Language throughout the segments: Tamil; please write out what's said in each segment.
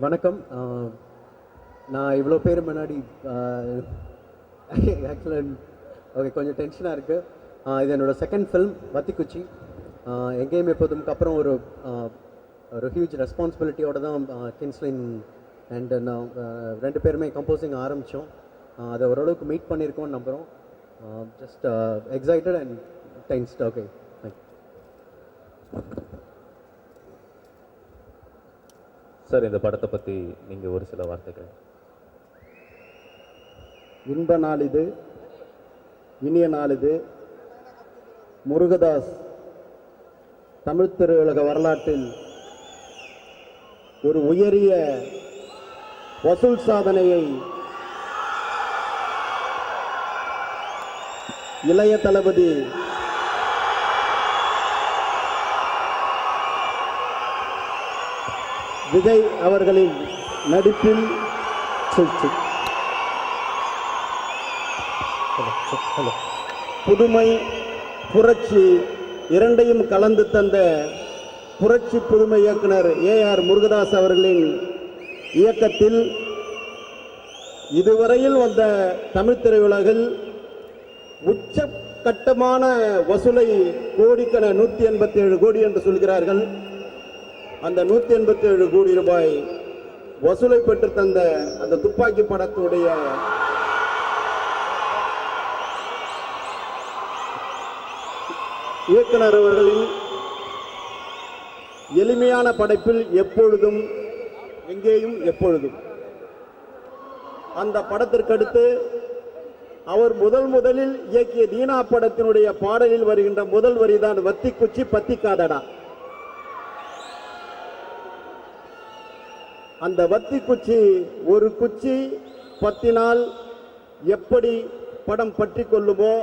வணக்கம். நான் இவ்வளோ பேர் முன்னாடி ஆக்சுவலாக ஓகே கொஞ்சம் டென்ஷனாக இருக்குது. இது என்னோடய செகண்ட் ஃபில்ம் வத்திக்குச்சி. எங்கேயும் எப்போதும்க்கு அப்புறம் ஒரு ஹியூஜ் ரெஸ்பான்சிபிலிட்டியோடு தான் கின்ஸ்லின் அண்ட் நான் ரெண்டு பேருமே கம்போசிங் ஆரம்பித்தோம். அதை ஓரளவுக்கு மீட் பண்ணியிருக்கோம்னு நம்புகிறோம். Just excited and tensed. Okay, sir, இந்த படத்தை பற்றி நீங்கள் ஒரு சில வார்த்தைகள். இன்ப நாள் இது, இனிய நாள் இது. முருகதாஸ் தமிழ் திரையுலக வரலாற்றில் ஒரு உயரிய வசூல் சாதனையை இளைய தளபதி விஜய் அவர்களின் நடிப்பில் புதுமை புரட்சி இரண்டையும் கலந்து தந்த புரட்சி புதுமை இயக்குனர் ஏஆர் முருகதாஸ் அவர்களின் இயக்கத்தில் இதுவரையில் வந்த தமிழ் திரையுலகில் உச்சகட்டமான வசூலை கோடிக்கண 187 கோடி என்று சொல்கிறார்கள். அந்த 187 கோடி ரூபாய் வசூலை பெற்று தந்த அந்த துப்பாக்கி படத்துடைய இயக்குனர் அவர்களின் எளிமையான படைப்பில் எப்பொழுதும் எங்கேயும் எப்பொழுதும் அந்த படத்திற்கடுத்து அவர் முதலில் இயக்கிய தீனா படத்தினுடைய பாடலில் வருகின்ற முதல் வரிதான் வத்திக்குச்சி பத்திக்காதடா. அந்த வத்திக்குச்சி ஒரு குச்சி பத்தினால் எப்படி படம் பற்றி கொள்ளுமோ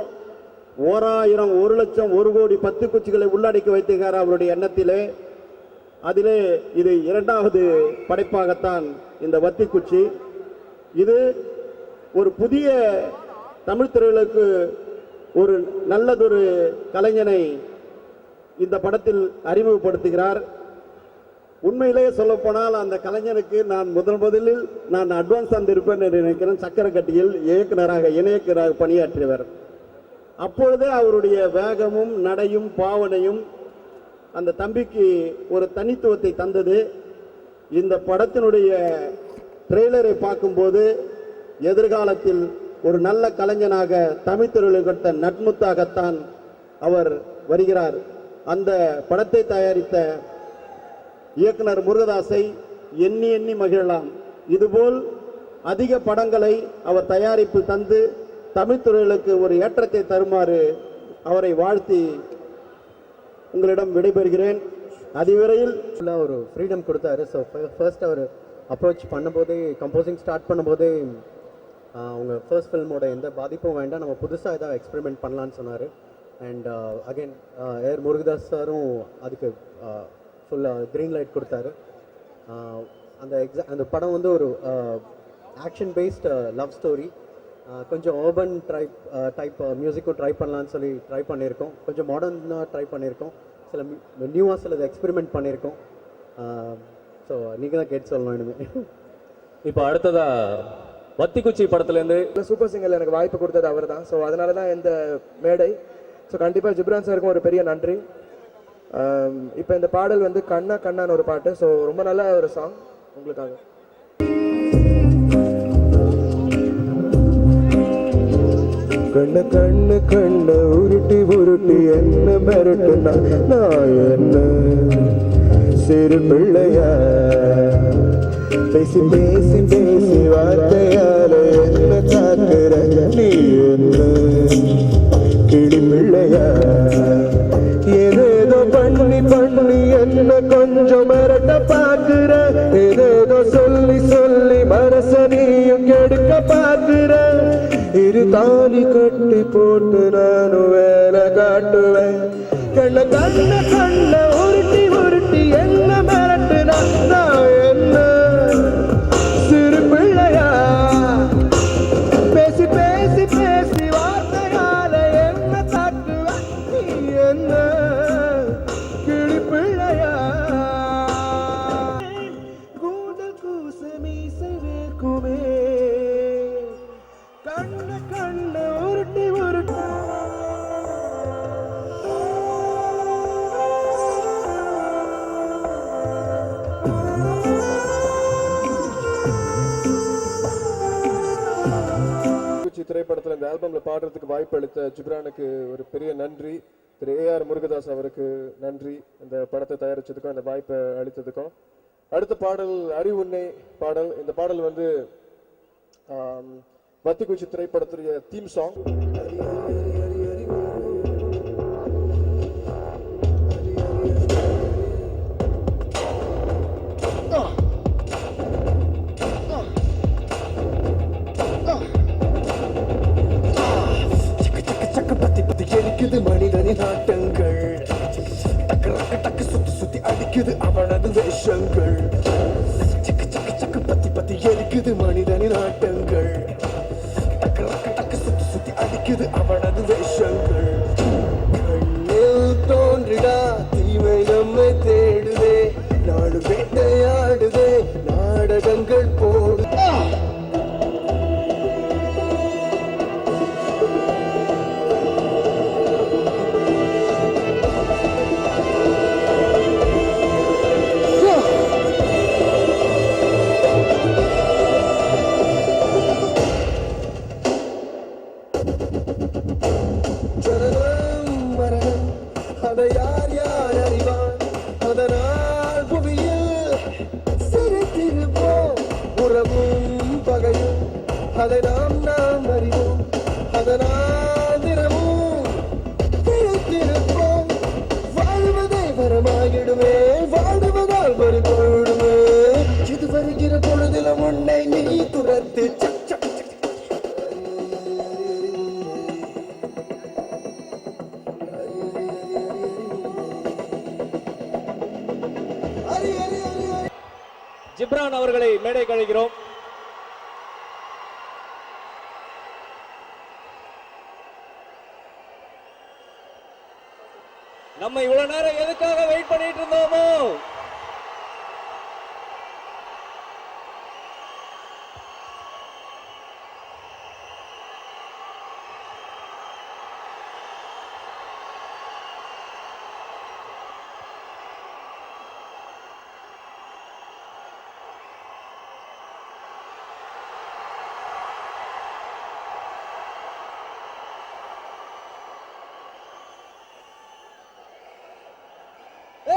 1000 1 லட்சம் 1 கோடி 10 குச்சிகளை உள்ளடக்கி வைத்திருக்கிறார் அவருடைய எண்ணத்திலே. அதிலே இது இரண்டாவது படைப்பாகத்தான் இந்த வத்திக்குச்சி. இது ஒரு புதிய தமிழ் திரையுலகுக்கு ஒரு நல்லதொரு கலைஞனை இந்த படத்தில் அறிமுகப்படுத்துகிறார். உண்மையிலேயே சொல்லப்போனால் அந்த கலைஞனுக்கு நான் முதலில் நான் அட்வான்ஸ் தந்திருப்பேன் என்று நினைக்கிறேன். சக்கரக்கட்டியில் இயக்குநராக இணையக்குநராக பணியாற்றியவர். அப்பொழுதே அவருடைய வேகமும் நடையும் பாவனையும் அந்த தம்பிக்கு ஒரு தனித்துவத்தை தந்தது. இந்த படத்தினுடைய ட்ரெய்லரை பார்க்கும்போது எதிர்காலத்தில் ஒரு நல்ல கலைஞனாக தமிழ் திரையுலகத்த நட்முத்தாகத்தான் அவர் வருகிறார். அந்த படத்தை தயாரித்த இயக்குனர் முருகதாஸை எண்ணி எண்ணி மகிழலாம். இதுபோல் அதிக படங்களை அவர் தயாரிப்பு தந்து தமிழ் துறைகளுக்கு ஒரு ஏற்றத்தை தருமாறு அவரை வாழ்த்தி உங்களிடம் விடைபெறுகிறேன். அதிவிரைவில் ஒரு ஃப்ரீடம் கொடுத்தாரு. ஸோ ஃபர்ஸ்ட் அவர் அப்ரோச் பண்ணும்போதே, கம்போசிங் ஸ்டார்ட் பண்ணும்போதே அவங்க ஃபர்ஸ்ட் ஃபில்மோட எந்த பாதிப்பும் வேண்டாம், நம்ம புதுசாக ஏதாவது எக்ஸ்பெரிமெண்ட் பண்ணலான்னு சொன்னார். அண்ட் அகெயின் ஏஆர் முருகதாஸ் சாரும் அதுக்கு ஃபுல்லாக க்ரீன் லைட் கொடுத்தாரு. அந்த படம் வந்து ஒரு ஆக்ஷன் பேஸ்ட் லவ் ஸ்டோரி. கொஞ்சம் urban டைப் மியூசிக்கும் ட்ரை பண்ணலான்னு சொல்லி ட்ரை பண்ணியிருக்கோம். கொஞ்சம் மாடர்னாக ட்ரை பண்ணியிருக்கோம். சில நியூவாக சிலது எக்ஸ்பெரிமெண்ட் பண்ணியிருக்கோம். ஸோ நீங்கள் தான் கேட்டு சொல்லணும் இனிமேல். இப்போ அடுத்ததாக வத்திக்குச்சி படத்துலேருந்து சூப்பர் சிங்கரில் எனக்கு வாய்ப்பு கொடுத்தது அவர் தான். ஸோ அதனால தான் இந்த மேடை. ஸோ கண்டிப்பாக ஜிப்ரான் சாருக்கும் ஒரு பெரிய நன்றி. இப்போ இந்த பாடல் வந்து கண்ணா கண்ணான்னு ஒரு பாட்டு. ஸோ ரொம்ப நல்ல ஒரு சாங் உங்களுக்காக. கண்ண கண்ணு கண்ண உருட்டி உருட்டி என்ன மிரட்டுனா நான் என்ன சிறு பிள்ளையா பேசி பேசி பேசி வார்த்தையால என்ன காக்குற நீ என்ன கிளி பிள்ளையா ஏதேதோ பண்ணி பண்ணி என்ன கொஞ்சம் மிரட்ட பாக்குற ஏதேதோ சொல்லி சொல்லி மனச நீயும் கெடுக்க பாக்குற இரு தாலி கட்டி போட்டு நானும் வேலை காட்டுவேன் கண்ண கண்ண கண்ண உருட்டி உருட்டி என்ன மிரட்டுனா நான் என்ன சிறு பிள்ளையா பேசி பேசி பேசி வார்த்தையால என்ன காட்டுவேன் நீ என்ன கிளி பிள்ளையா இருக்குமே கண்ண கண்ண உருட்டி உருட்டி திரைப்படத்தில் இந்த ஆல்பம்ல பாடுறதுக்கு வாய்ப்பு அளித்த ஜிப்ரானுக்கு ஒரு பெரிய நன்றி. திரு AR முருகதாஸ் அவருக்கு நன்றி இந்த படத்தை தயாரிச்சதுக்கும் இந்த வாய்ப்பை அளித்ததுக்கும். அடுத்த பாடல் அறிவுன்னை பாடல். இந்த பாடல் வந்து வத்திக்குச்சி திரைப்படத்துடைய தீம் சாங். எரிக்குது மனிதனின் ஆட்டங்கள் டக்கு டக்கு டக்கு சுத்தி சுத்தி அடிக்குது அவனது வேஷங்கள் சக்கு சக்கு சக்கு பத்தி பத்தி எரிக்குது மனிதனின் ஆட்டங்கள் டக்கு டக்கு டக்கு சுத்தி சுத்தி அடிக்குது அவனது வேஷங்கள் கண்ணில் தோன்றிடா தீமை நம்மை தேடுதே நாடு வேட்டையாடுதே நாடகங்கள் போடு அதை யார் யார் அறிவான் அதனால் புவியில் சிரித்திருப்போம் உறவும் பகையும் அதை நாம் அறிவோம் அதனால் தினமும் பிழைத்திருப்போம் வாழ்வதை வரமாகிடுமே வாழ்வதால் வருகொள்ளுமே இது வருகிற பொழுதிலும் உன்னை நீ துரத்து ஜிப்ரான் அவர்களை மேடை கழிக்கிறோம். நம்ம இவ்வளவு நேரம் எதுக்காக வெயிட் பண்ணிட்டு இருந்தோமோ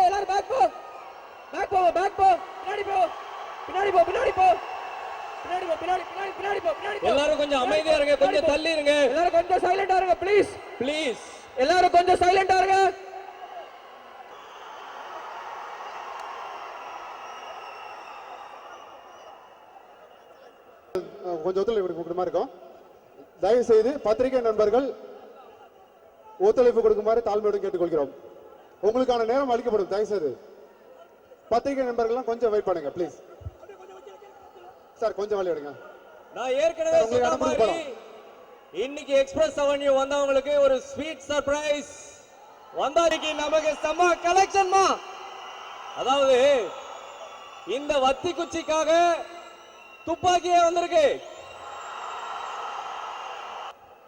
எல்லாரும் பேக் போ பின்னாடி போ எல்லாரும் கொஞ்சம் அமைதியா இருங்க கொஞ்சம் தள்ளி இருங்க எல்லாரும் கொஞ்சம் சைலண்டா இருங்க ப்ளீஸ் எல்லாரும் கொஞ்சம் சைலண்டா இருங்க கொஞ்சம் ஒத்துழைப்பு கொடுக்குற மாதிரி இருக்கும். தயவு செய்து பத்திரிகை நண்பர்கள் ஒத்துழைப்பு கொடுக்குமாறு தாழ்மையோடு கேட்டுக்கொள்கிறோம். உங்களுக்கான நேரம் அளிக்கப்படும். தயவு செய்து பத்திரிகை நண்பர்கள்லாம் கொஞ்சம் வெயிட் பண்ணுங்க ப்ளீஸ். சார் கொஞ்சம் வழி எடுங்க. நான் ஏற்கனவே சொன்ன மாதிரி இன்னைக்கு எக்ஸ்பிரஸ் அவென்யூ வந்தவங்களுக்கு ஒரு ஸ்வீட் சர்ப்ரைஸ் வந்தாருக்கு. நமக்கு செம்ம கலெக்ஷன்மா. அதாவது இந்த வத்திக்குச்சிக்காக துப்பாக்கியே வந்திருக்கு.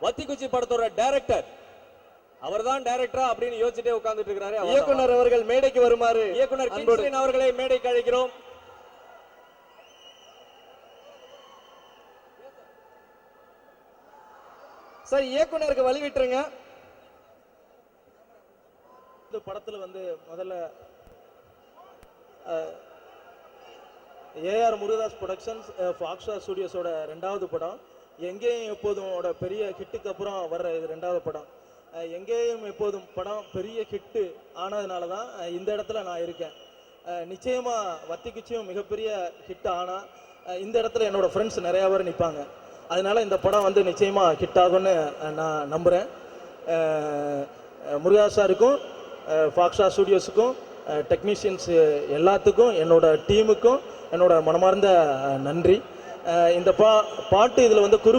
வத்திக்குச்சி படத்தோட டைரக்டர் அவர்தான் டைரக்டரா அப்படின்னு யோசிச்சுட்டே உட்கார்ந்துட்டு இருக்காரு. இயக்குனர் அவர்கள் மேடைக்கு வருமாறு இயக்குனர் கிங்ஸ்லின் அவர்களை மேடைக்கு அழைக்கிறோம். சார் இயக்குனருக்கு வழி விட்டுருங்க. இந்த படத்துல வந்து முதல்ல AR முருகதாஸ் ப்ரொடக்ஷன்ஸ் ஃபாக்ஸ்டா ஸ்டுடியோஸோட 2வது படம். எங்கேயும் எப்போதும் பெரிய ஹிட்டுக்கு அப்புறம் வர்ற இது 2வது படம். எங்கேயும் எப்போதும் படம் பெரிய ஹிட்டு ஆனதுனால தான் இந்த இடத்துல நான் இருக்கேன். நிச்சயமா வத்திக்குச்சியும் மிகப்பெரிய ஹிட் ஆனா இந்த இடத்துல என்னோட ஃப்ரெண்ட்ஸ் நிறைய பேர் நிற்பாங்க. அதனால இந்த படம் வந்து நிச்சயமா ஹிட் ஆகும்னு நான் நம்புறேன். முருகதாஸ் சாருக்கும் ஃபாக்ஸ்டா ஸ்டுடியோஸுக்கும் டெக்னீஷியன்ஸ் எல்லாத்துக்கும் என்னோட டீமுக்கும் என்னோட மனமார்ந்த நன்றி. இந்த பாட்டு இதில் வந்து குரு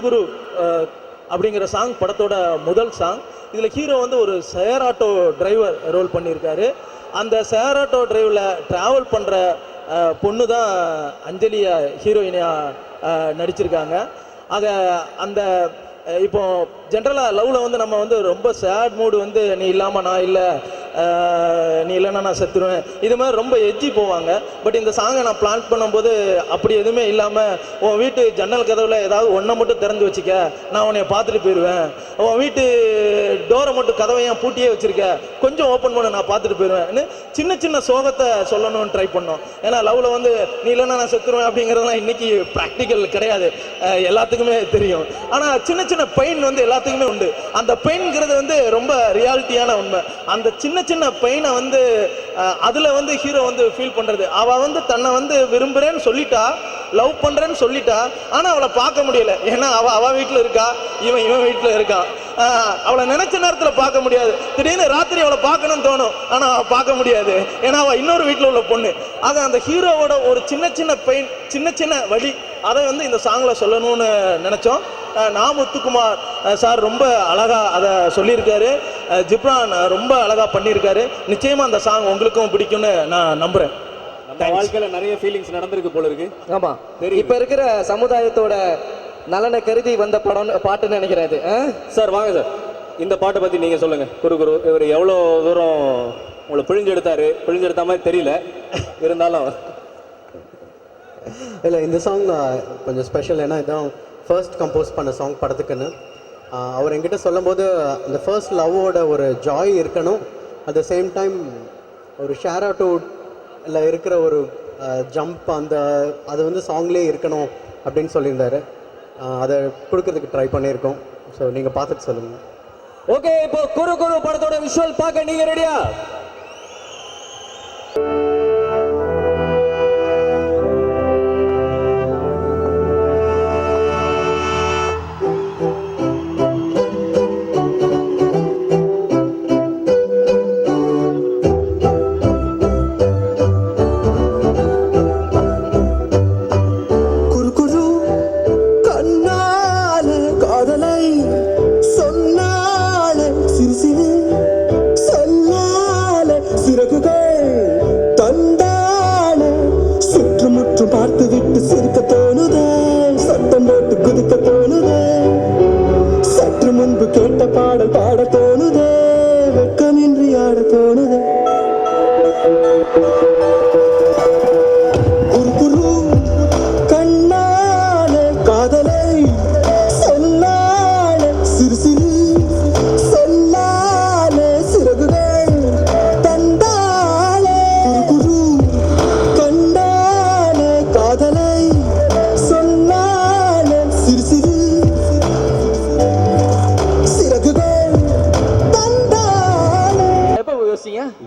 அப்படிங்கிற சாங் படத்தோட முதல் சாங். இதில் ஹீரோ வந்து ஒரு ஷேர் ஆட்டோ டிரைவர் ரோல் பண்ணியிருக்காரு. அந்த ஷேர் ஆட்டோ டிரைவில் ட்ராவல் பண்ணுற பொண்ணு தான் அஞ்சலியை ஹீரோயினியாக நடிச்சிருக்காங்க. ஆக அந்த இப்போ ஜென்ரலாக லவ்வில் வந்து நம்ம வந்து ரொம்ப சேட் மூடு வந்து நீ இல்லாமல் நான் இல்லை, நீ இல்லைன்னா நான் செத்துருவேன், இது மாதிரி ரொம்ப எஜ்ஜி போவாங்க. பட் இந்த சாங்கை நான் பிளான் பண்ணும்போது அப்படி எதுவுமே இல்லாமல், உன் வீட்டு ஜன்னல் கதவில் ஏதாவது ஒன்றை மட்டும் திறந்து வச்சுக்க, நான் உன்னை பார்த்துட்டு போயிடுவேன், உன் வீட்டு டோரை மட்டும் கதவையும் பூட்டியே வச்சுருக்க, கொஞ்சம் ஓப்பன் பண்ண நான் பார்த்துட்டு போயிடுவேன்னு சின்ன சின்ன சோகத்தை சொல்லணும்னு ட்ரை பண்ணோம். ஏன்னா லவ்வில் வந்து நீ இல்லைன்னா நான் செத்துருவேன் அப்படிங்கிறதுலாம் இன்றைக்கி ப்ராக்டிக்கல் கிடையாது, எல்லாத்துக்குமே தெரியும். ஆனால் சின்ன சின்ன பெயின் வந்து எல்லாத்துக்குமே உண்டு. அந்த பெயின்ங்கிறது வந்து ரொம்ப ரியாலிட்டியான உண்மை. அந்த சின்ன சின்ன பெயினை வந்து அதில் வந்து ஹீரோ வந்து ஃபீல் பண்ணுறது. அவள் வந்து தன்னை வந்து விரும்புகிறேன்னு சொல்லிட்டா, லவ் பண்ணுறேன்னு சொல்லிட்டா, ஆனால் அவளை பார்க்க முடியல. ஏன்னா அவள் வீட்டில் இருக்கா, இவன் வீட்டில் இருக்கான். அவளை நினைச்ச நேரத்தில் பார்க்க முடியாது. திடீர்னு ராத்திரி அவளை பார்க்கணும்னு தோணும், ஆனால் அவள் பார்க்க முடியாது, ஏன்னா அவள் இன்னொரு வீட்டில் உள்ள பொண்ணு. ஆக அந்த ஹீரோவோட ஒரு சின்ன சின்ன பெயின், சின்ன சின்ன வலி, அதை வந்து இந்த சாங்கில் சொல்லணும்னு நினச்சோம். முத்துக்குமார் சார் ரொம்ப அழகாக அதை சொல்லியிருக்காரு. ஜிப்ரான் ரொம்ப அழகாக பண்ணியிருக்காரு. நிச்சயமாக அந்த சாங் உங்களுக்கும் பிடிக்கும்னு நான் நம்புகிறேன். நம்ம வாழ்க்கையில நிறைய ஃபீலிங்ஸ் நடந்திருக்கு போல இருக்கு. ஆமா, இப்ப இருக்கிற சமுதாயத்தோட நலனை கருதி வந்த படம் பாட்டுன்னு நினைக்கிறாரு. சார் வாங்க சார், இந்த பாட்டை பற்றி நீங்கள் சொல்லுங்கள். குரு இவர் எவ்வளோ தூரம் உங்களை பிழிஞ்செடுத்த மாதிரி தெரியல, இருந்தாலும் இல்லை இந்த சாங் கொஞ்சம் ஸ்பெஷல். ஏன்னா இதுதான் ஃபர்ஸ்ட் கம்போஸ் பண்ண சாங் படத்துக்குன்னு. அவர் என்கிட்ட சொல்லும்போது அந்த ஃபர்ஸ்ட் லவ்வோட ஒரு ஜாய் இருக்கணும், அட் த சேம் டைம் ஒரு ஷேர் அவுட்டில் இருக்கிற ஒரு ஜம்ப், அது வந்து சாங்லேயே இருக்கணும் அப்படின்னு சொல்லியிருந்தாரு. அதை கொடுக்கறதுக்கு ட்ரை பண்ணியிருக்கோம். ஸோ நீங்கள் பார்த்துட்டு சொல்லுங்கள். ஓகே, இப்போ குரு படத்தோட விஷுவல் பார்க்க நீங்கள் ரெடியா?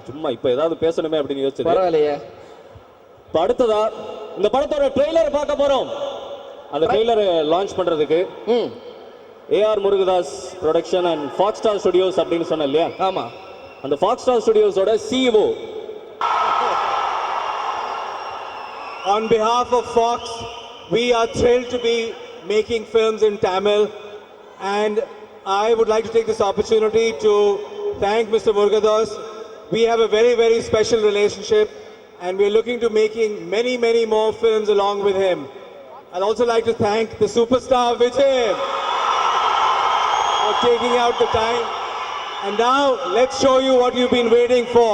சும்மா இப்போ ஏதாவது பேசணுமே அப்படின்னு யோசிச்சது. பரவாயில்லையே. அடுத்ததா இந்த படத்தோட ட்ரெய்லர் பார்க்க போறோம். அந்த ட்ரெய்லர் லான்ச் பண்றதுக்கு AR Murugadoss production and Fox Star Studios அப்படின்னு சொன்னேன் இல்லையா? ஆமா, அந்த ஃபாக்ஸ் ஸ்டார் ஸ்டுடியோஸோட CEO. On behalf of Fox, we are thrilled to be making films in Tamil, and I would like to take this opportunity to thank Mr. Murugadas. We have a very, very special relationship, and we are looking to making many, many more films along with him. I'd also like to thank the superstar Vijay for taking out the time. And now, let's show you what you've been waiting for.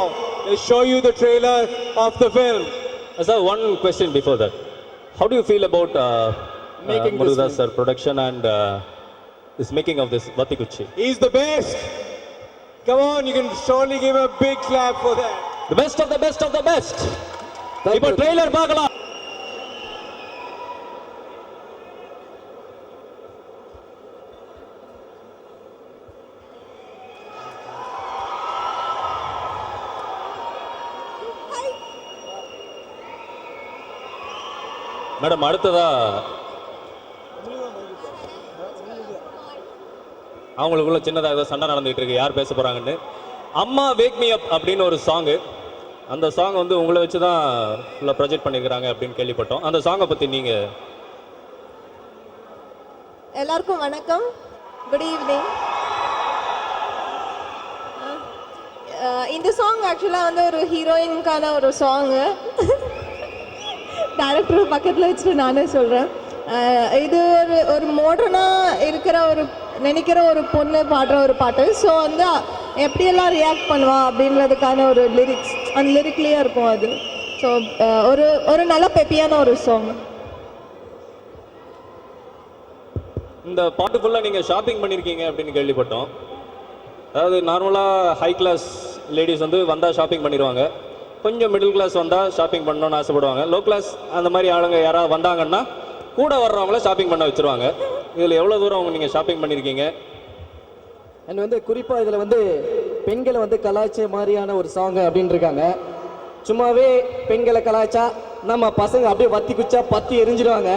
Let's show you the trailer of the film. Sir, one question before that. How do you feel about Making this Murugadas sir production and this making of this Vathikuchi? He's the best. Come on, you can surely give a big clap for that. The best of the best of the best. இப்போ ட்ரெய்லர் பார்க்கலாம். மேடம், அடுத்ததா அவங்களுக்குள்ள சின்னதாக ஏதோ சண்டை நடந்துகிட்டு இருக்கு, யார் பேச போறாங்கன்னு. அம்மா வேக் மீ அப் அப்படின்னு ஒரு சாங்கு, அந்த சாங் வந்து உங்களை வச்சு தான் ஃபுல்லாக ப்ரொஜெக்ட் பண்ணியிருக்கிறாங்க அப்படின்னு கேள்விப்பட்டோம். அந்த சாங்கை பற்றி நீங்கள். எல்லாருக்கும் வணக்கம், குட் ஈவினிங். இந்த சாங் ஆக்சுவலாக வந்து ஒரு ஹீரோயினுக்கான ஒரு சாங்கு. டைரக்டர் பக்கத்தில் வச்சுட்டு நானே சொல்கிறேன். இது ஒரு மாடர்னாக இருக்கிற நினைக்கிற ஒரு பொண்ணு பாடுற ஒரு பாட்டு. ஸோ வந்து எப்படியெல்லாம் ரியாக்ட் பண்ணுவா அப்படின்றதுக்கான ஒரு லிரிக்ஸ் அந்த லிரிக்லேயே இருக்கும் அது. ஸோ ஒரு நல்ல பெப்பியான ஒரு சாங். இந்த பாட்டு ஃபுல்லாக நீங்கள் ஷாப்பிங் பண்ணியிருக்கீங்க அப்படின்னு கேள்விப்பட்டோம். அதாவது நார்மலாக ஹை கிளாஸ் லேடிஸ் வந்து வந்தால் ஷாப்பிங் பண்ணிடுவாங்க, கொஞ்சம் மிடில் கிளாஸ் வந்தால் ஷாப்பிங் பண்ணணும்னு ஆசைப்படுவாங்க, லோ கிளாஸ் அந்த மாதிரி ஆளுங்க யாராவது வந்தாங்கன்னா கூட வர்றவங்கள ஷாப்பிங் பண்ண வச்சுருவாங்க. இதில் எவ்வளோ தூரம் நீங்கள் ஷாப்பிங் பண்ணியிருக்கீங்க? அண்ட் வந்து குறிப்பாக இதில் வந்து பெண்களை வந்து கலாய்ச்ச மாதிரியான ஒரு சாங் அப்படின்னு இருக்காங்க. சும்மாவே பெண்களை கலாய்ச்சா நம்ம பசங்க அப்படியே வத்தி குச்சா பத்தி எரிஞ்சிடுவாங்க.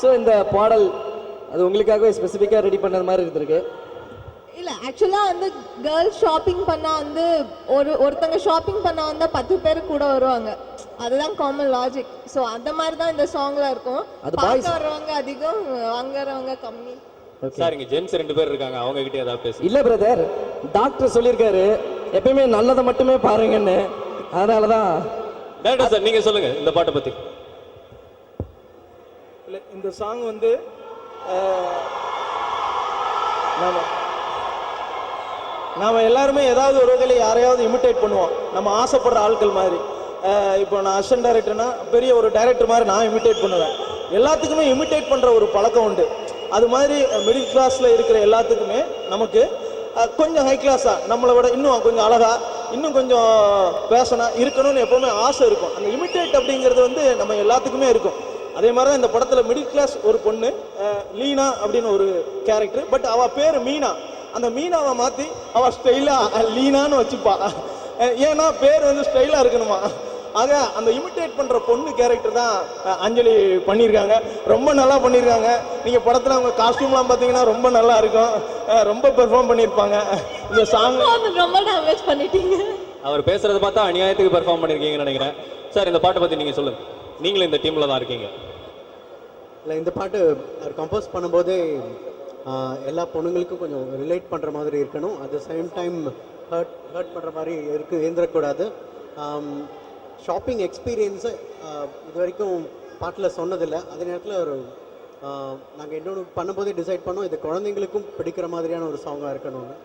ஸோ இந்த பாடல் அது உங்களுக்காகவே ஸ்பெசிஃபிக்காக ரெடி பண்ணது மாதிரி இருந்திருக்கு. இல்லை ஆக்சுவலாக வந்து கேர்ள்ஸ் ஷாப்பிங் பண்ணால் வந்து ஒருத்தங்க ஷாப்பிங் பண்ண வந்தால் 10 பேர் கூட வருவாங்க. அதுதான் காமன் லாஜிக். ஸோ அந்த மாதிரி தான் இந்த சாங்கில் இருக்கும். பார்க்க வர்றவங்க அதிகம், வாங்குறவங்க கம்மி. சார் இங்கே ஜென்ஸ் 2 பேர் இருக்காங்க, அவங்க கிட்டே ஏதாவது பேசு. இல்லை பிரதர், டாக்டர் சொல்லியிருக்காரு எப்பயுமே நல்லதை மட்டுமே பாருங்கன்னு. அதனால தான் டேரக்டர் சார் நீங்கள் சொல்லுங்கள் இந்த பாட்டை பற்றி. இல்லை இந்த சாங் வந்து நாம் எல்லாருமே ஏதாவது ஒரு வகையில் யாரையாவது இமிட்டேட் பண்ணுவோம், நம்ம ஆசைப்படுற ஆட்கள் மாதிரி. இப்போ நான் அசிஸ்டன்ட் டைரக்டர்னா பெரிய ஒரு டைரக்டர் மாதிரி நான் இமிட்டேட் பண்ணுவேன். எல்லாத்துக்குமே இமிட்டேட் பண்ணுற ஒரு பழக்கம் உண்டு. அது மாதிரி மிடில் கிளாஸில் இருக்கிற எல்லாத்துக்குமே நமக்கு கொஞ்சம் ஹை கிளாஸாக நம்மளை விட இன்னும் கொஞ்சம் அழகாக இன்னும் கொஞ்சம் பேஷனாக இருக்கணும்னு எப்போவுமே ஆசை இருக்கும். அந்த இமிட்டேட் அப்படிங்கிறது வந்து நம்ம எல்லாத்துக்குமே இருக்கும். அதே மாதிரி தான் இந்த படத்தில் மிடில் கிளாஸ் ஒரு பொண்ணு லீனா அப்படின்னு ஒரு கேரக்டர். பட் அவள் பேர் மீனா. அந்த மீனாவை மாற்றி அவள் ஸ்டைலாக லீனான்னு வச்சுப்பா. ஏன்னா பேர் வந்து ஸ்டைலாக இருக்கணுமா. ஆக அந்த இமிட்டேட் பண்ணுற பொண்ணு கேரக்டர் தான் அஞ்சலி பண்ணியிருக்காங்க. ரொம்ப நல்லா பண்ணியிருக்காங்க. நீங்கள் படத்தில் அவங்க காஸ்டியூம்லாம் பார்த்தீங்கன்னா ரொம்ப நல்லா இருக்கும், ரொம்ப பெர்ஃபார்ம் பண்ணியிருப்பாங்க. இந்த சாங் ரொம்ப டேமேஜ் பண்ணிட்டீங்க. அவர் பேசுகிறத பார்த்தா அநியாயத்துக்கு பெர்ஃபார்ம் பண்ணியிருக்கீங்கன்னு நினைக்கிறேன். சார் இந்த பாட்டை பற்றி நீங்கள் சொல்லுங்கள், நீங்களும் இந்த டீமில் தான் இருக்கீங்க. இல்லை இந்த பாட்டு அவர் கம்போஸ் பண்ணும்போதே எல்லா பொண்ணுங்களுக்கும் கொஞ்சம் ரிலேட் பண்ணுற மாதிரி இருக்கணும், at the same time hurt பண்ணுற மாதிரி இருந்துடக்கூடாது. ஷாப்பிங் எக்ஸ்பீரியன்ஸை இது வரைக்கும் பாட்டில் சொன்னதில்லை. அதே நேரத்தில் ஒரு நாங்கள் இன்னொன்று பண்ணும்போதே டிசைட் பண்ணோம் இது குழந்தைங்களுக்கும் பிடிக்கிற மாதிரியான ஒரு சாங்காக இருக்கணும்னு.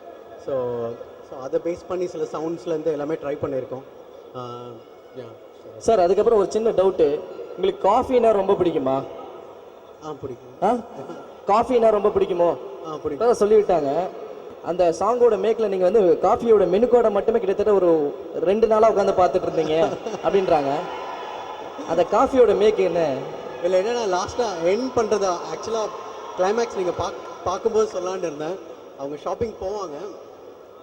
ஸோ அதை பேஸ் பண்ணி சில சவுண்ட்ஸ்லேருந்து எல்லாமே ட்ரை பண்ணியிருக்கோம். சார் அதுக்கப்புறம் ஒரு சின்ன டவுட்டு, உங்களுக்கு காஃபினா ரொம்ப பிடிக்குமா? பிடிக்கும். காஃபினா ரொம்ப பிடிக்குமோ? பிடிக்கும் சொல்லிவிட்டாங்க. அந்த சாங்கோட மேக்கில் நீங்கள் வந்து காஃபியோட மெனுக்கோட மட்டுமே கிட்டத்தட்ட ஒரு 2 நாளாக உட்காந்து பார்த்துட்டு இருந்தீங்க அப்படின்றாங்க. அந்த காஃபியோட மேக் என்ன? இல்லை என்னன்னா லாஸ்ட்டாக எண்ட் பண்ணுறது ஆக்சுவலாக கிளைமேக்ஸ் நீங்கள் பார்க்கும்போது சொல்லான்னு இருந்தேன். அவங்க ஷாப்பிங் போவாங்க,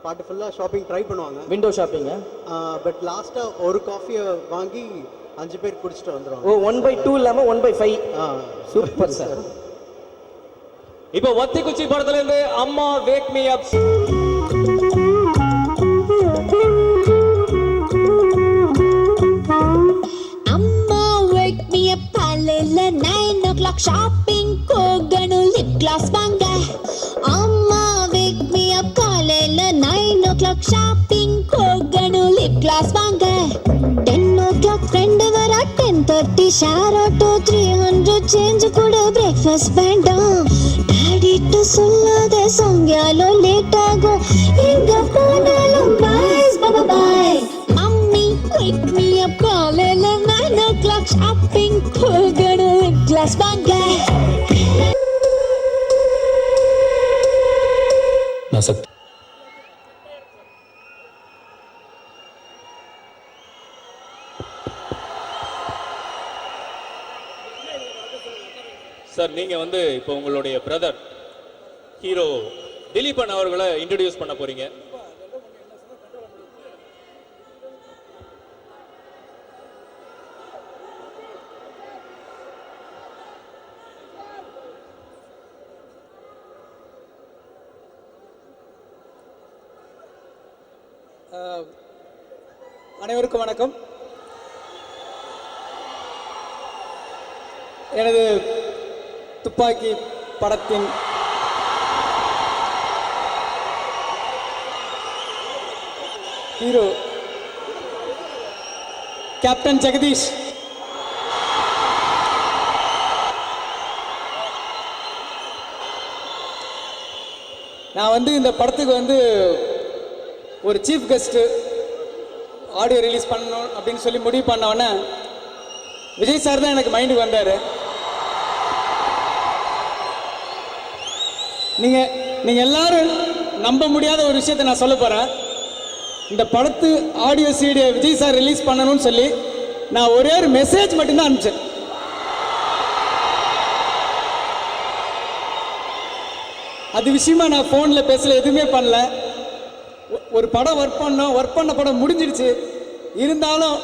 பாட்டு ஃபுல்லாக ஷாப்பிங் ட்ரை பண்ணுவாங்க, விண்டோ ஷாப்பிங்க. பட் லாஸ்ட்டாக ஒரு காஃபியை வாங்கி 5 பேர் குடிச்சிட்டு வந்துடுவாங்க. ஓ 1/2 இல்லாமல் 1/5. Super sir. இப்போ வத்தி குச்சி படத்துல இருந்து அம்மா வேக் மீ அப். அம்மா வேக் மீ அப் காலையில 9 o'clock ஷாப்பிங் போகணும், லிப் கிளாஸ் வாங்க. அம்மா வேக் மீ அப் காலையில 9 o'clock ஷாப்பிங் போகணும், லிப் கிளாஸ் வாங்க. 10 o'clock ஃப்ரெண்டு வர 10:30 ஷேர் ஆட்டோ 300 சேஞ்ச் கூட பிரேக்ஃபாஸ்ட் வேண்டாம். டாடிட்டு சொல்லாத சாங்கியாலும் லேட் ஆகும், எங்க போனாலும் பாய்ஸ் பாபா பாய். மம்மி wake me up காலையில 9 o'clock ஷாப்பிங் போகணும், கிளாஸ் வாங்க. சார் நீங்கள் வந்து இப்போ உங்களுடைய பிரதர் ஹீரோ திலீபன் அவர்களை இன்ட்ரடியூஸ் பண்ண போறீங்க. அனைவருக்கும் வணக்கம். எனது துப்பாக்கி படத்தின் ஹீரோ கேப்டன் ஜெகதீஷ் நான் வந்து இந்த படத்துக்கு வந்து ஒரு சீஃப் கெஸ்ட்டு ஆடியோ ரிலீஸ் பண்ணணும் அப்படின்னு சொல்லி முடிவு பண்ண உடனே விஜய் சார் தான் எனக்கு மைண்டுக்கு வந்தார். நீங்கள் எல்லாரும் நம்ப முடியாத ஒரு விஷயத்தை நான் சொல்ல போகிறேன். இந்த படத்து ஆடியோ சீடியை விஜய் சார் ரிலீஸ் பண்ணணும்னு சொல்லி நான் ஒரே ஒரு மெசேஜ் மட்டும்தான் அனுப்பிச்சேன். அது விஷயமா நான் ஃபோனில் பேசல, எதுவுமே பண்ணல. ஒரு படம் ஒர்க் பண்ண படம் முடிஞ்சிடுச்சு. இருந்தாலும்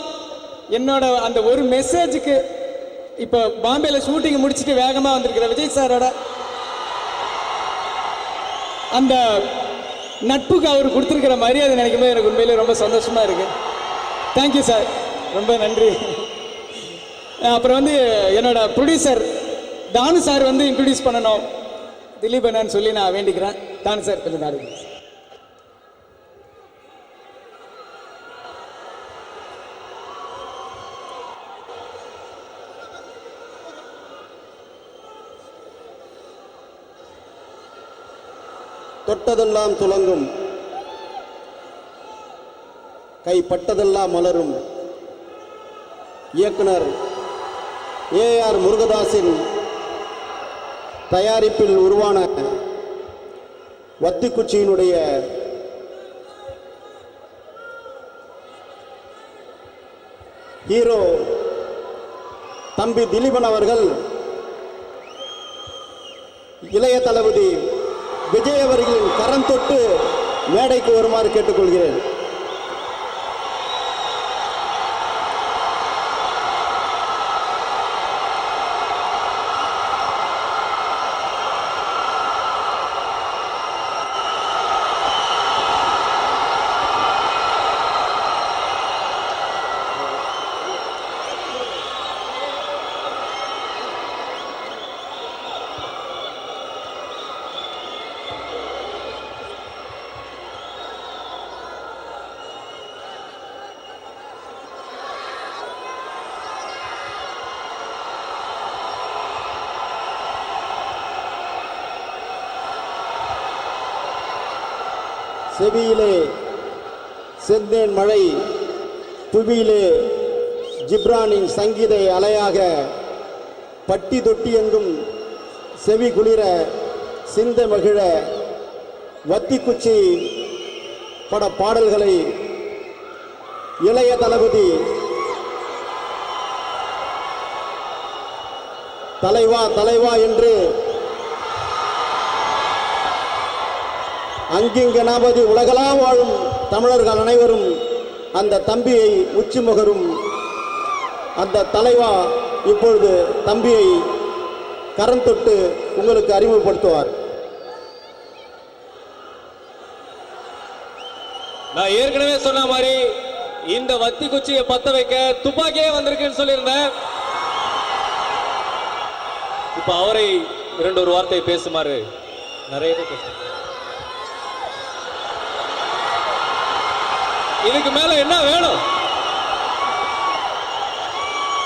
என்னோட அந்த ஒரு மெசேஜுக்கு இப்போ பாம்பேயில் ஷூட்டிங் முடிச்சுட்டு வேகமாக வந்திருக்கிற விஜய் சாரோட அந்த நட்புக்கு அவர் கொடுத்துருக்கிற மரியாதை நினைக்கும் போது எனக்கு உண்மையிலே ரொம்ப சந்தோஷமாக இருக்குது. தேங்க்யூ சார், ரொம்ப நன்றி. அப்புறம் வந்து என்னோட ப்ரொடியூசர் தானு சார் வந்து இன்ட்ரடியூஸ் பண்ணணும் திலீப் அண்ணான்னு சொல்லி நான் வேண்டிக்கிறேன். தானு சார் கொஞ்சம் நாளைக்கு. தொட்டதெல்லாம் துலங்கும், கைப்பட்டதெல்லாம் மலரும். இயக்குனர் ஏஆர் முருகதாஸின் தயாரிப்பில் உருவான வத்திக்குச்சியினுடைய ஹீரோ தம்பி திலீபன் அவர்கள் இளைய தளபதி விஜய் அவர்களின் கரம் தொட்டு மேடைக்கு வருமாறு கேட்டுக்கொள்கிறேன். செவியிலே செந்தேன் மழை, புவியிலே ஜிப்ரானின் சங்கீத அலையாக பட்டி தொட்டி எங்கும் செவி குளிர சிந்த மகிழ வத்திக்குச்சி பட பாடல்களை இளைய தளபதி தலைவா தலைவா என்று அங்கிங்கனாபதி உலகளாம் வாழும் தமிழர்கள் அனைவரும் அந்த தம்பியை உச்சி முகரும். அந்த தலைவா இப்பொழுது தம்பியை கரம் தொட்டு உங்களுக்கு அறிமுகப்படுத்துவார். நான் ஏற்கனவே சொன்ன மாதிரி இந்த வத்தி குச்சியை பத்த வைக்க துப்பாக்கியே வந்திருக்குன்னு சொல்லியிருந்தேன். இப்ப அவரை ஒரு வார்த்தை பேசுமாறு நிறைய பேர் இதுக்கு மேல என்ன வேணும்?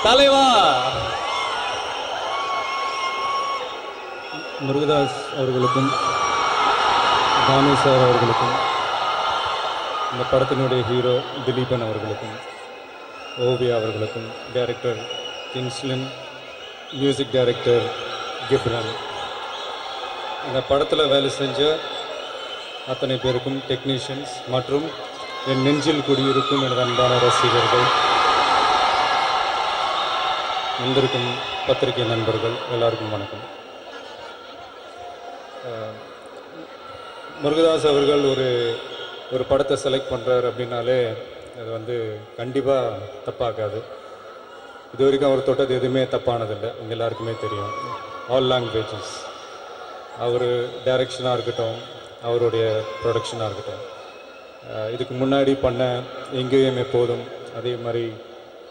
தலைவா முருகதாஸ் அவர்களுக்கும் தானு சார் அவர்களுக்கும் இந்த படத்தினுடைய ஹீரோ திலீபன் அவர்களுக்கும் ஓவியா அவர்களுக்கும் director Kinslin, music director Gibran, இந்த படத்தில் வேலை செஞ்ச அத்தனை பேருக்கும் டெக்னீஷியன்ஸ் மற்றும் என் நெஞ்சில் குடியிருக்கும் எனது அன்பான ரசிகர்கள், வந்திருக்கும் பத்திரிகை நண்பர்கள் எல்லாருக்கும் வணக்கம். முருகதாஸ் அவர்கள் ஒரு படத்தை செலக்ட் பண்ணுறார் அப்படின்னாலே அது வந்து கண்டிப்பாக தப்பாகாது. இது வரைக்கும் அவர் தொட்டது எதுவுமே தப்பானதில்லை, உங்கள் எல்லாருக்குமே தெரியும். ஆல் லாங்குவேஜஸ், அவர் டைரக்ஷனாக இருக்கட்டும், அவருடைய ப்ரொடக்ஷனாக இருக்கட்டும், இதுக்கு முன்னாடி பண்ண எங்கேயும் எப்போதும் அதே மாதிரி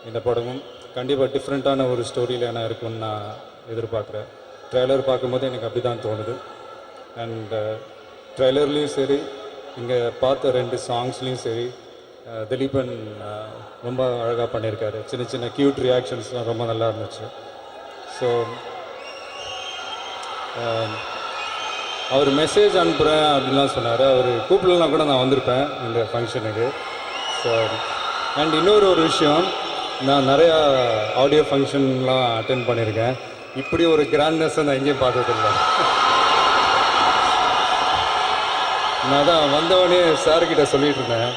இந்த படமும் கண்டிப்பாக டிஃப்ரெண்ட்டான ஒரு ஸ்டோரி லைனாக இருக்கும்னு நான் எதிர்பார்க்குறேன். ட்ரெய்லர் பார்க்கும்போது எனக்கு அப்படி தான் தோணுது. அண்ட் ட்ரெய்லர்லேயும் சரி, இங்கே பார்த்த 2 சாங்ஸ்லேயும் சரி, திலீபன் ரொம்ப அழகாக பண்ணியிருக்காரு. சின்ன சின்ன க்யூட் ரியாக்ஷன்ஸ்லாம் ரொம்ப நல்லா இருந்துச்சு. ஸோ அவர் மெசேஜ் அனுப்புகிறேன் அப்படின்லாம் சொன்னார். அவர் கூப்பிடலனா கூட நான் வந்திருப்பேன் இந்த ஃபங்க்ஷனுக்கு. ஸோ அண்ட் இன்னொரு விஷயம், நான் நிறையா ஆடியோ ஃபங்க்ஷன்லாம் அட்டென்ட் பண்ணியிருக்கேன். இப்படி ஒரு கிராண்ட்னஸை நான் எங்கேயும் பார்த்ததில்லை. நான் தான் வந்தவொடனே சார்கிட்ட சொல்லிட்டு இருந்தேன்,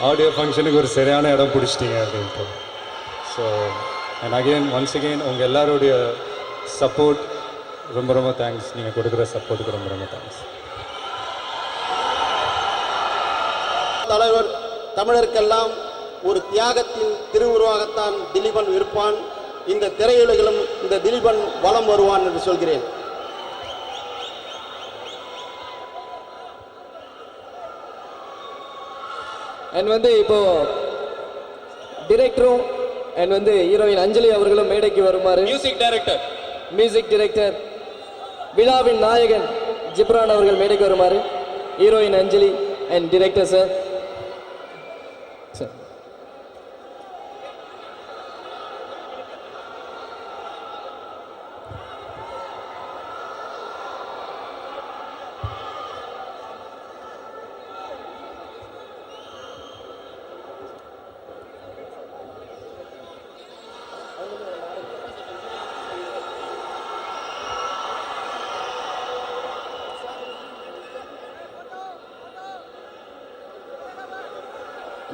ஆடியோ ஃபங்க்ஷனுக்கு ஒரு சரியான இடம் பிடிச்சிட்டிங்க அப்படின்ட்டு. ஸோ அண்ட் ஒன்ஸ் அகெயின் உங்கள் எல்லாருடைய சப்போர்ட் ரொம்ப ரொம்ப தேங்க்ஸ். நீங்கள் கொடுக்குற சப்போர்ட்டுக்கு ரொம்ப ரொம்ப தேங்க்ஸ். தலைவர் தமிழருக்கெல்லாம் ஒரு தியாகத்தின் திருவுருவாகத்தான் திலீபன் இருப்பான். இந்த திரையுலகிலும் இந்த திலீபன் வலம் வருவான் என்று சொல்கிறேன். அண்ட் வந்து இப்போ டிரெக்டரும் அண்ட் வந்து ஹீரோயின் அஞ்சலி அவர்களும் மேடைக்கு வருமாறு. மியூசிக் டைரக்டர் விழாவின் நாயகன் ஜிப்ரான் அவர்கள் மேடைக்கு வருமாறு heroine Anjali and director sir.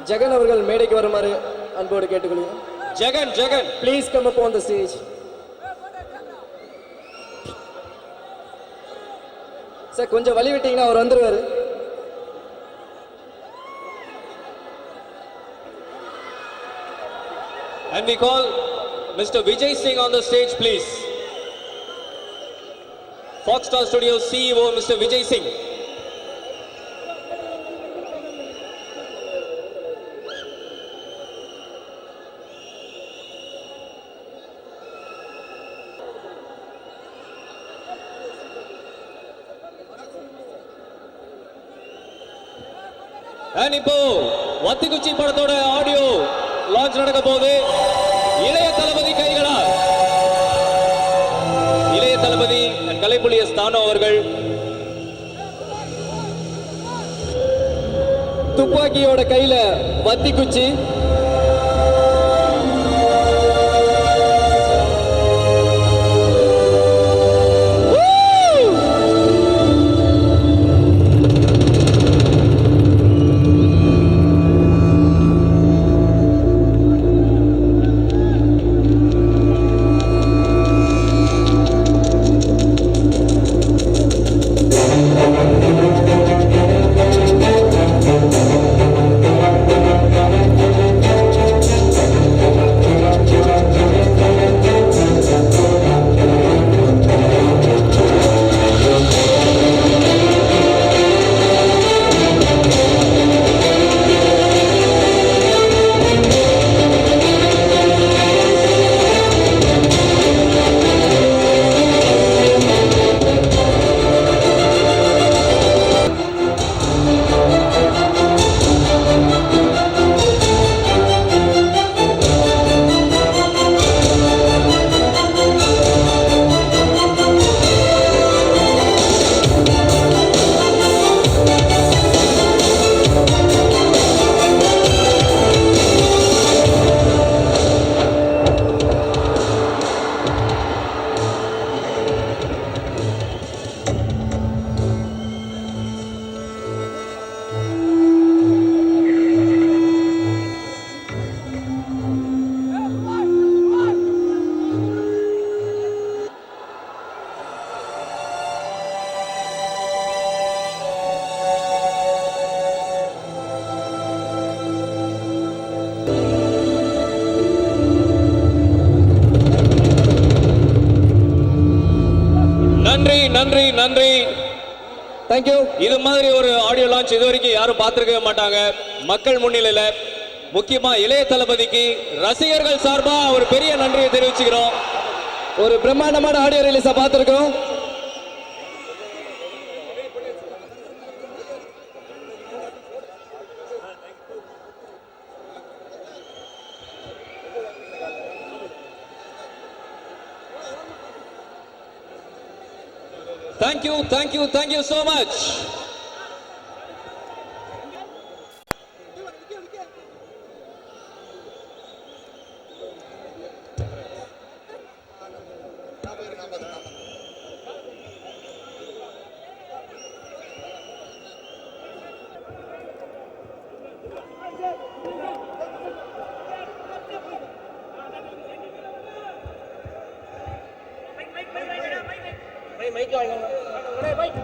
Jagan அவர்கள் மேடைக்கு வருமாறு அன்போடு கேட்டுக்கொள்கிறேன். Jagan please come up on the stage. Sir கொஞ்சம் வழி விட்டீங்கன்னா அவர் வந்துருவாரு. And we call Mr. Vijay Singh on the stage, please. Foxstar Studios CEO Mr. Vijay Singh. இப்போ வத்திக்குச்சி படத்தோட ஆடியோ லான்ச் நடக்க போகுது. இளைய தளபதி கைகளால் இளைய தளபதி கலைப்புலிய ஸ்தானோ அவர்கள் துப்பாக்கியோட கையில வத்திக்குச்சி, நன்றி நன்றி. தேங்க்யூ. இது மாதிரி ஒரு ஆடியோ லான்ச் இது வரைக்கும் யாரும் பார்த்துருக்கவே மாட்டாங்க. மக்கள் முன்னிலையில முக்கியமா இளைய தளபதிக்கு ரசிகர்கள் சார்பா ஒரு பெரிய நன்றியை தெரிவிச்சுக்கிறோம். ஒரு பிரம்மாண்டமான ஆடியோ ரிலீஸை பார்த்துருக்கோம். Thank you so much. Mic